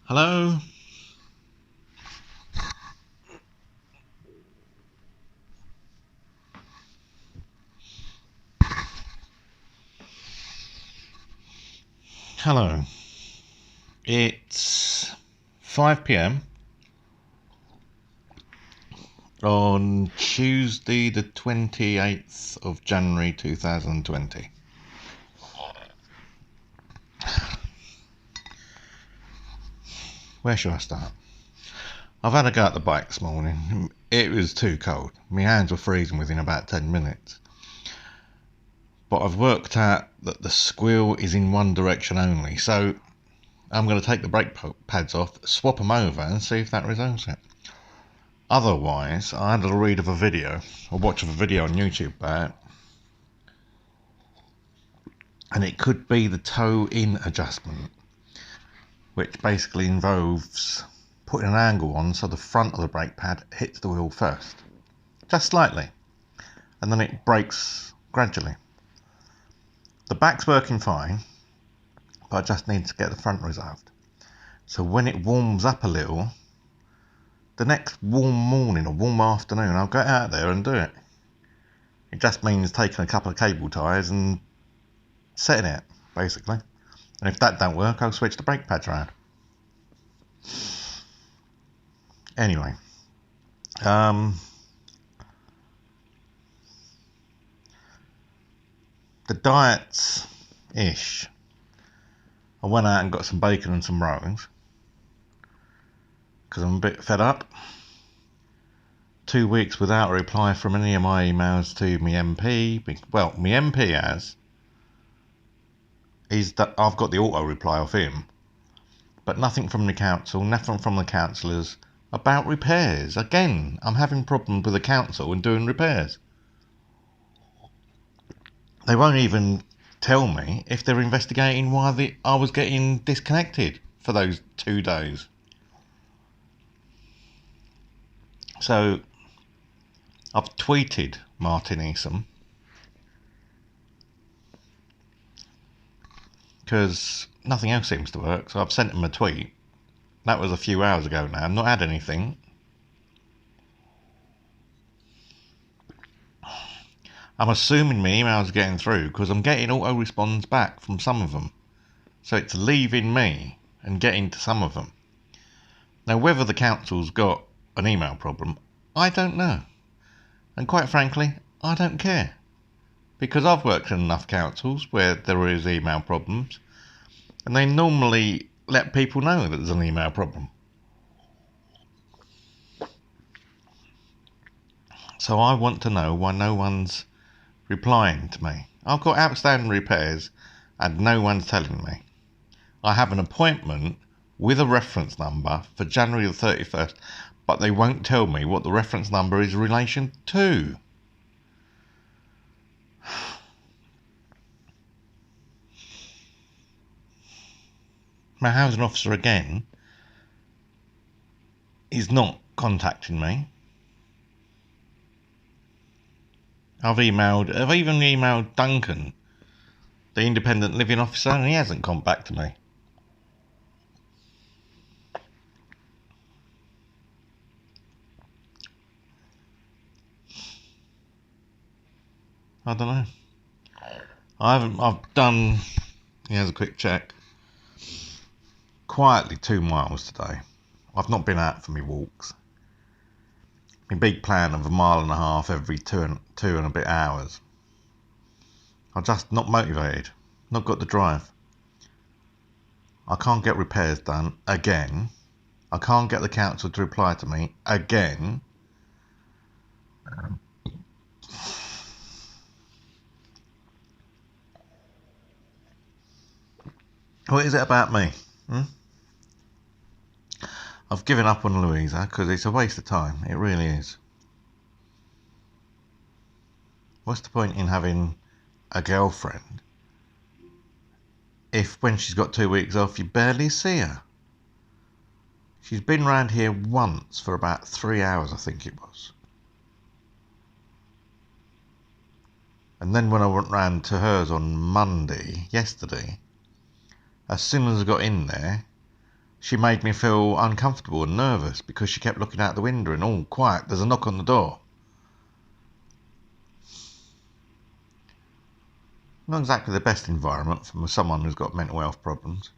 Hello? Hello. It's 5 p.m. on Tuesday, the 28th of January 2020. Where shall I start? I've had a go at the bike this morning. It was too cold. My hands were freezing within about 10 minutes. But I've worked out that the squeal is in one direction only, so I'm going to take the brake pads off, swap them over and see if that resolves it. Otherwise, I had a read of a video, or watch of a video on YouTube about it, and it could be the toe-in adjustment, which basically involves putting an angle on so the front of the brake pad hits the wheel first, just slightly, and then it brakes gradually. The back's working fine, but I just need to get the front resolved. So when it warms up a little, the next warm morning or warm afternoon, I'll go out there and do it. It just means taking a couple of cable ties and setting it, basically. And if that don't work, I'll switch the brake pads around. Anyway, the diets-ish. I went out and got some bacon and some rolls because I'm a bit fed up. 2 weeks without a reply from any of my emails to my MP. Well, my MP is that I've got the auto reply off him, but nothing from the council, nothing from the councillors about repairs. Again, I'm having problems with the council and doing repairs. They won't even tell me if they're investigating why I was getting disconnected for those 2 days. So I've tweeted Martin Eason because nothing else seems to work, so I've sent him a tweet. That was a few hours ago now. I've not had anything. I'm assuming my emails are getting through because I'm getting auto response back from some of them. So it's leaving me and getting to some of them. Now, whether the council's got an email problem, I don't know. And quite frankly, I don't care. Because I've worked in enough councils where there is email problems, and they normally let people know that there's an email problem. So I want to know why no one's replying to me. I've got outstanding repairs and no one's telling me. I have an appointment with a reference number for January the 31st, but they won't tell me what the reference number is in relation to. My housing officer again is not contacting me. I've even emailed Duncan, the independent living officer, and he hasn't come back to me. I don't know. I've done, here's a quick check, quietly 2 miles today. I've not been out for my walks. My big plan of 1.5 miles every two and a bit hours. I'm just not motivated, not got the drive. I can't get repairs done again. I can't get the council to reply to me again. What is it about me? I've given up on Louisa because it's a waste of time. It really is. What's the point in having a girlfriend if when she's got 2 weeks off you barely see her? She's been round here once for about 3 hours, I think it was. And then when I went round to hers on yesterday, as soon as I got in there, she made me feel uncomfortable and nervous because she kept looking out the window and, "Oh, quiet, there's a knock on the door." Not exactly the best environment for someone who's got mental health problems.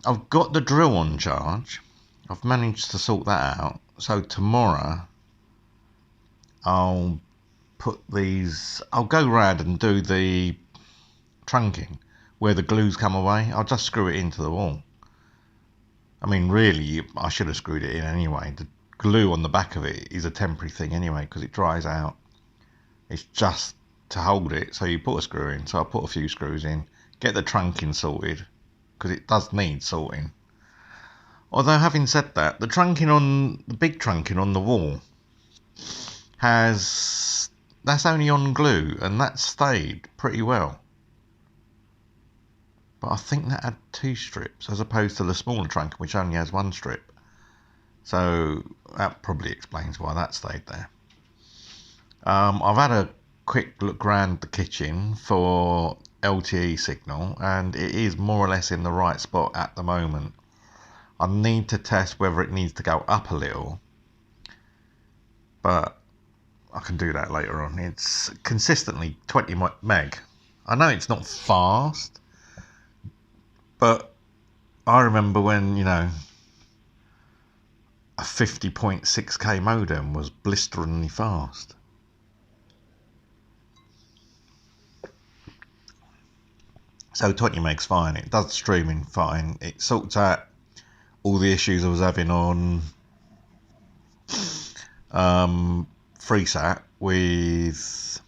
I've got the drill on charge. I've managed to sort that out. So tomorrow I'll go round and do the trunking where the glue's come away. I'll just screw it into the wall. I mean, really, I should have screwed it in anyway. The glue on the back of it is a temporary thing anyway because it dries out. It's just to hold it, so you put a screw in. So I put a few screws in, get the trunking sorted because it does need sorting. Although having said that, the big trunking on the wall that's only on glue and that stayed pretty well. But I think that had 2 strips as opposed to the smaller trunk which only has 1 strip. So that probably explains why that stayed there. I've had a quick look around the kitchen for LTE signal and it is more or less in the right spot at the moment. I need to test whether it needs to go up a little, but I can do that later on. It's consistently 20 meg. I know it's not fast, but I remember when, a 50.6k modem was blisteringly fast. So 20 meg's fine. It does streaming fine. It sorts out all the issues I was having on FreeSat with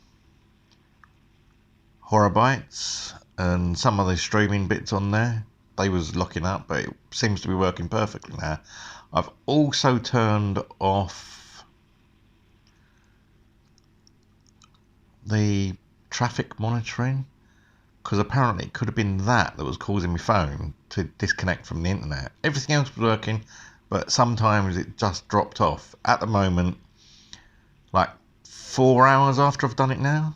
Horabytes and some of the streaming bits on there. They was locking up, but it seems to be working perfectly now. I've also turned off the traffic monitoring because apparently it could have been that was causing my phone to disconnect from the internet. Everything else was working, but sometimes it just dropped off. At the moment, like 4 hours after I've done it now,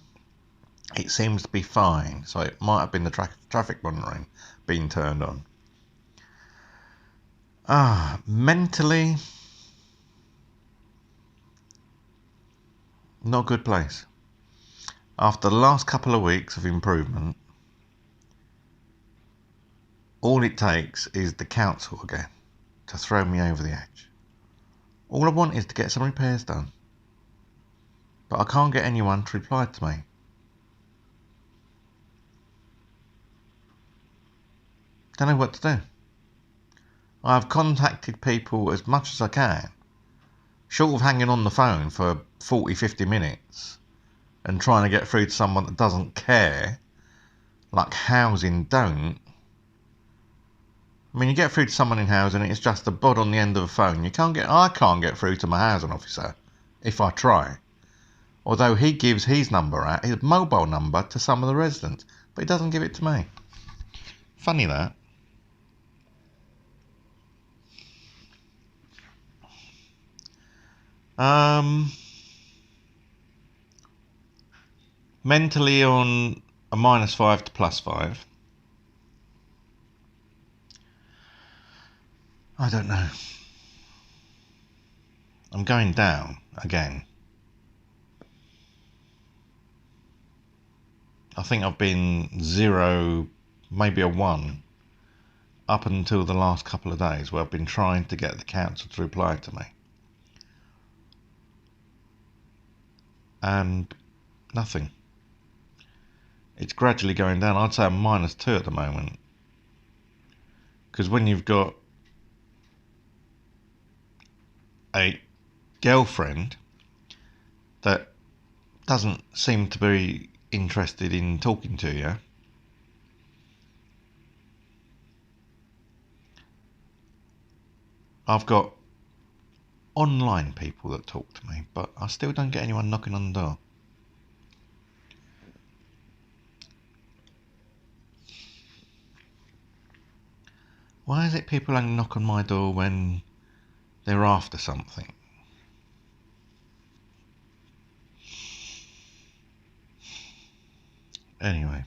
it seems to be fine. So it might have been the traffic monitoring being turned on. Mentally, not a good place. After the last couple of weeks of improvement, all it takes is the council again to throw me over the edge. All I want is to get some repairs done, but I can't get anyone to reply to me. Don't know what to do. I've contacted people as much as I can, short of hanging on the phone for 40-50 minutes and trying to get through to someone that doesn't care, like housing don't. I mean, you get through to someone in housing, it's just a bod on the end of a phone. I can't get through to my housing officer if I try. Although he gives his number out, his mobile number, to some of the residents, but he doesn't give it to me. Funny that. Mentally on a -5 to +5. I don't know. I'm going down again. I think I've been 0, maybe a 1, up until the last couple of days where I've been trying to get the council to reply to me. And nothing. It's gradually going down. I'd say I'm -2 at the moment. Because when you've got a girlfriend that doesn't seem to be interested in talking to you, I've got online people that talk to me, but I still don't get anyone knocking on the door. Why is it people only knock on my door when they're after something? Anyway.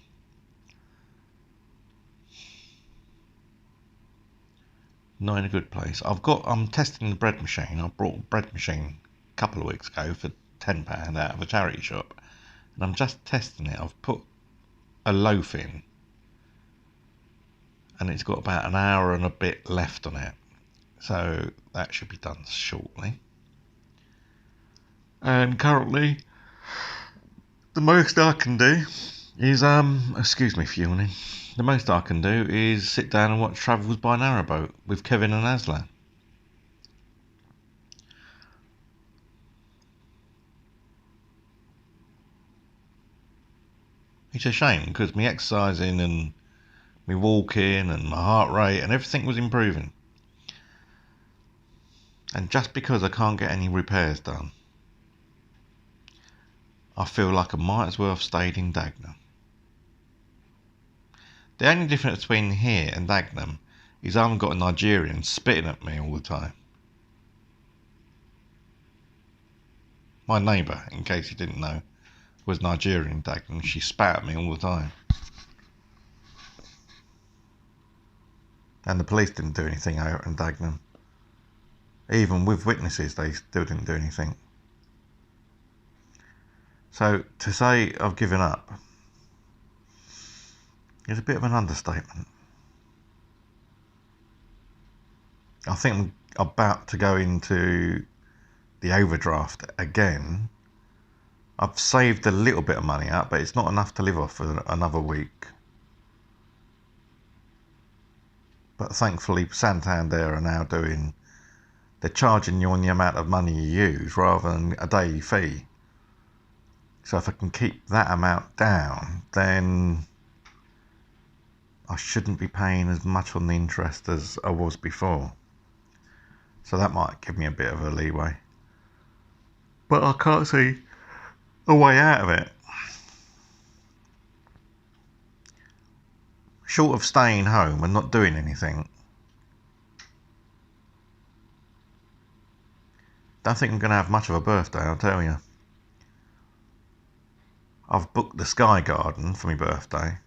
not in a good place. I'm testing the bread machine. I brought a bread machine a couple of weeks ago for £10 out of a charity shop, and I'm just testing it. I've put a loaf in, and it's got about an hour and a bit left on it, so that should be done shortly. And currently, the most I can do is excuse me for yawning. The most I can do is sit down and watch Travels by Narrowboat with Kevin and Aslan. It's a shame because me exercising and me walking and my heart rate and everything was improving. And just because I can't get any repairs done, I feel like I might as well have stayed in Dagenham. The only difference between here and Dagenham is I haven't got a Nigerian spitting at me all the time. My neighbour, in case you didn't know, was Nigerian in Dagenham. She spat at me all the time. And the police didn't do anything out in Dagenham. Even with witnesses, they still didn't do anything. So to say I've given up is a bit of an understatement. I think I'm about to go into the overdraft again. I've saved a little bit of money up, but it's not enough to live off for another week. But thankfully Santander are now they're charging you on the amount of money you use rather than a daily fee. So if I can keep that amount down, then I shouldn't be paying as much on the interest as I was before. So that might give me a bit of a leeway. But I can't see a way out of it. Short of staying home and not doing anything, don't think I'm going to have much of a birthday, I'll tell you. I've booked the Sky Garden for my birthday,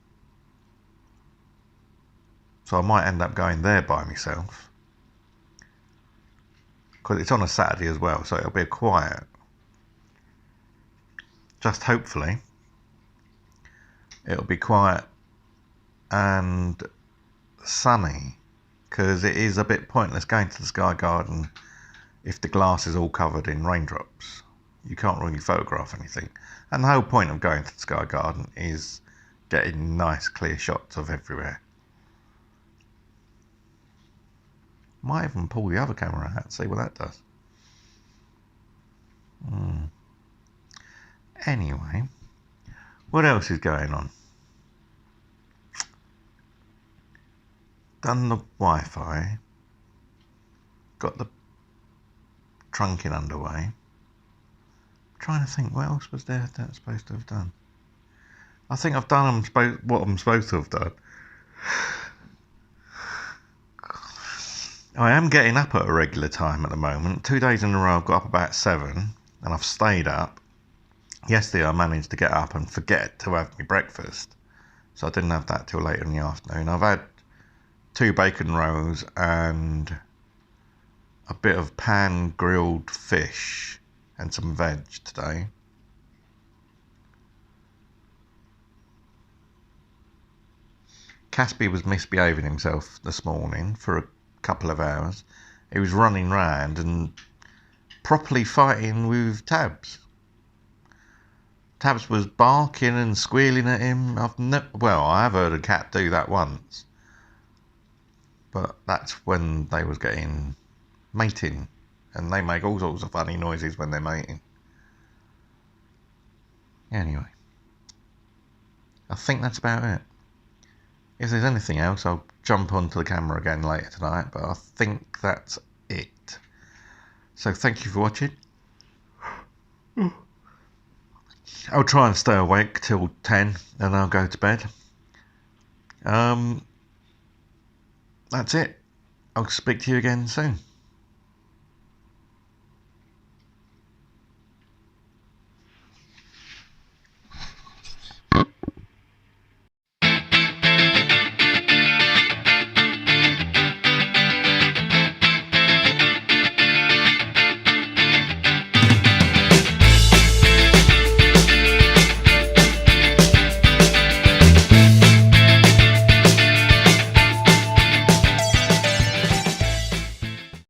so I might end up going there by myself, because it's on a Saturday as well, so it'll be quiet. Just hopefully it'll be quiet and sunny, because it is a bit pointless going to the Sky Garden if the glass is all covered in raindrops. You can't really photograph anything, and the whole point of going to the Sky Garden is getting nice clear shots of everywhere. Might even pull the other camera out and see what that does. Anyway, what else is going on? Done the Wi-Fi, got the trunking underway. Trying to think, what else was there that I'm supposed to have done? I think I've done what I'm supposed to have done. I am getting up at a regular time at the moment. 2 days in a row I've got up about 7 and I've stayed up. Yesterday I managed to get up and forget to have my breakfast, so I didn't have that till later in the afternoon. I've had 2 bacon rolls and a bit of pan grilled fish and some veg today. Caspy was misbehaving himself this morning for a couple of hours. He was running round and properly fighting with Tabs. Tabs was barking and squealing at him. I have heard a cat do that once, but that's when they was getting mating, and they make all sorts of funny noises when they're mating. Anyway, I think that's about it. If there's anything else, I'll jump onto the camera again later tonight, but I think that's it. So thank you for watching. I'll try and stay awake till 10 and I'll go to bed. That's it. I'll speak to you again soon.